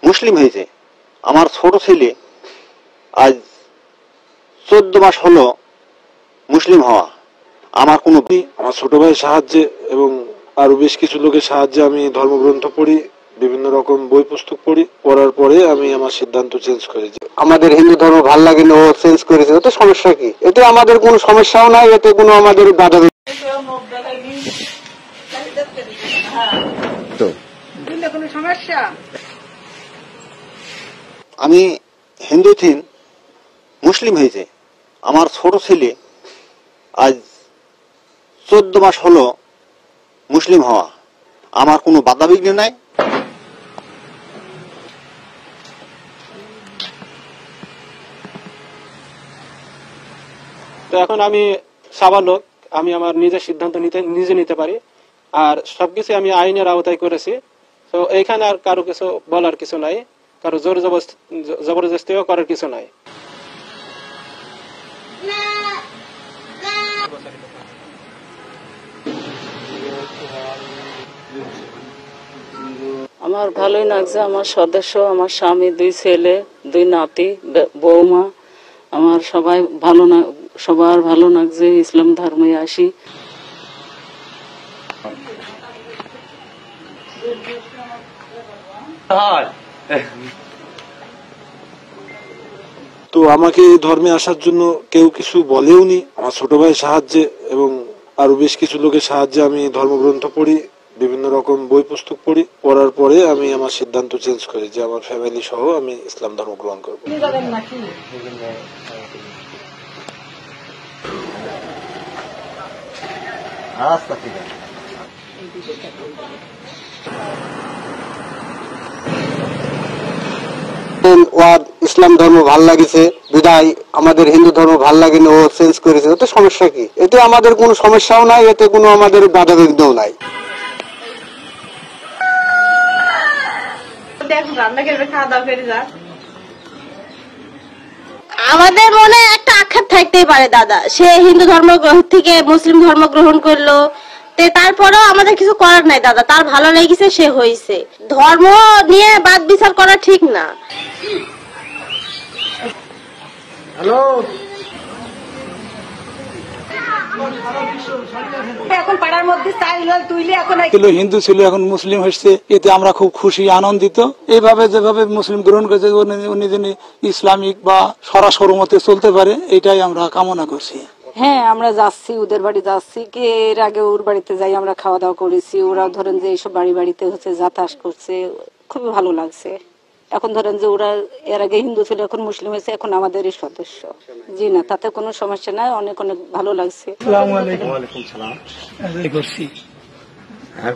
মুসলিম হয়েছে। আমার ছোট ছেলে আজ 14 মাস হলো মুসলিম হওয়া। আমার কোনো আমার ছোট ভাই সাহায্যে এবং আরো বেশ কিছু লোকের সাহায্যে আমি ধর্মগ্রন্থ পড়ি, বিভিন্ন রকম বই পুস্তক পড়ি। পড়ার পরে আমি আমার সিদ্ধান্ত চেঞ্জ করেছি। আমাদের হিন্দু ধর্ম ভাল লাগে না, ও চেঞ্জ করেছে, ওতে সমস্যা কি? এতে আমাদের কোনো সমস্যাও নাই, এতে কোনো আমাদের বাধা কোনো সমস্যা। আমি হিন্দু থিন মুসলিম হয়েছে। আমার ছোট ছেলে আজ 14 মাস হলো মুসলিম হওয়া। আমার কোনো বাধা বিঘ্ন নাই। তো এখন আমি সাবালক, আমি আমার নিজের সিদ্ধান্ত নিজে নিতে পারি, আর সবকিছু আমি আইনের আওতায় করেছি। তো এইখানে আর কারো কিছু বলার কিছু নাই, কারো জোর জবরদস্তিও করার কিছু নাই। আমার ভালোই লাগছে। আমার সদস্য, আমার স্বামী, 2 ছেলে, 2 নাতি, বৌমা, আমার সবার ভালো লাগছে। ইসলাম ধর্মে আসি। তো আমাকে এই ধর্মে আসার জন্য কেউ কিছু বলেওনি। আমার ছোট ভাই সাহায্যে এবং আরো বেশ কিছু লোকের সাহায্যে আমি ধর্মগ্রন্থ পড়ি, বিভিন্ন রকম বই পুস্তক পড়ি। পড়ার পরে আমি আমার সিদ্ধান্ত চেঞ্জ করি যে আমার ফ্যামিলি সহ আমি ইসলাম ধর্ম গ্রহণ করবো। ইসলাম ধর্ম ভাল লাগিছে বিদায় আমাদের হিন্দু ধর্ম ভাল লাগে না, ও চেঞ্জ করেছে, ওতে সমস্যা কি? এতে আমাদের কোনো সমস্যাও নাই, এতে কোনো আমাদের বাধা বিঘ্নও নাই। আমাদের মনে একটা আক্ষেপ থাকতেই পারে দাদা, সে হিন্দু ধর্ম থেকে মুসলিম ধর্ম গ্রহণ করলো, তারপরেও আমাদের কিছু করার নাই দাদা। তার ভালো লেগেছে, সে হয়েছে। ধর্ম নিয়ে বাদ বিচার করা ঠিক না। হ্যালো, এখন পাড়ার মধ্যে তুইলে এখন হিন্দু ছিল, এখন মুসলিম হচ্ছে, এতে আমরা খুব খুশি, আনন্দিত। এইভাবে যেভাবে মুসলিম গ্রহণ করেছে, উনি যিনি ইসলামিক বা সরাসরি মতে চলতে পারে, এটাই আমরা কামনা করছি। হ্যাঁ, আমরা যাচ্ছি, ওদের বাড়ি যাচ্ছি। কে এর আগে ওর বাড়িতে যাই, আমরা খাওয়া দাওয়া করেছি। ওরাও ধরেন যে এইসব বাড়িতে হচ্ছে যাতায়াত করছে, খুবই ভালো লাগছে। এখন ধরেন যে ওরা এর আগে হিন্দু ছিল, এখন মুসলিম হয়েছে, এখন আমাদেরই সদস্য। জি না, তাতে কোনো সমস্যা নাই, অনেক অনেক ভালো লাগছে। আসসালামু আলাইকুম। ওয়ালাইকুম সালাম। করছি। হ্যাঁ,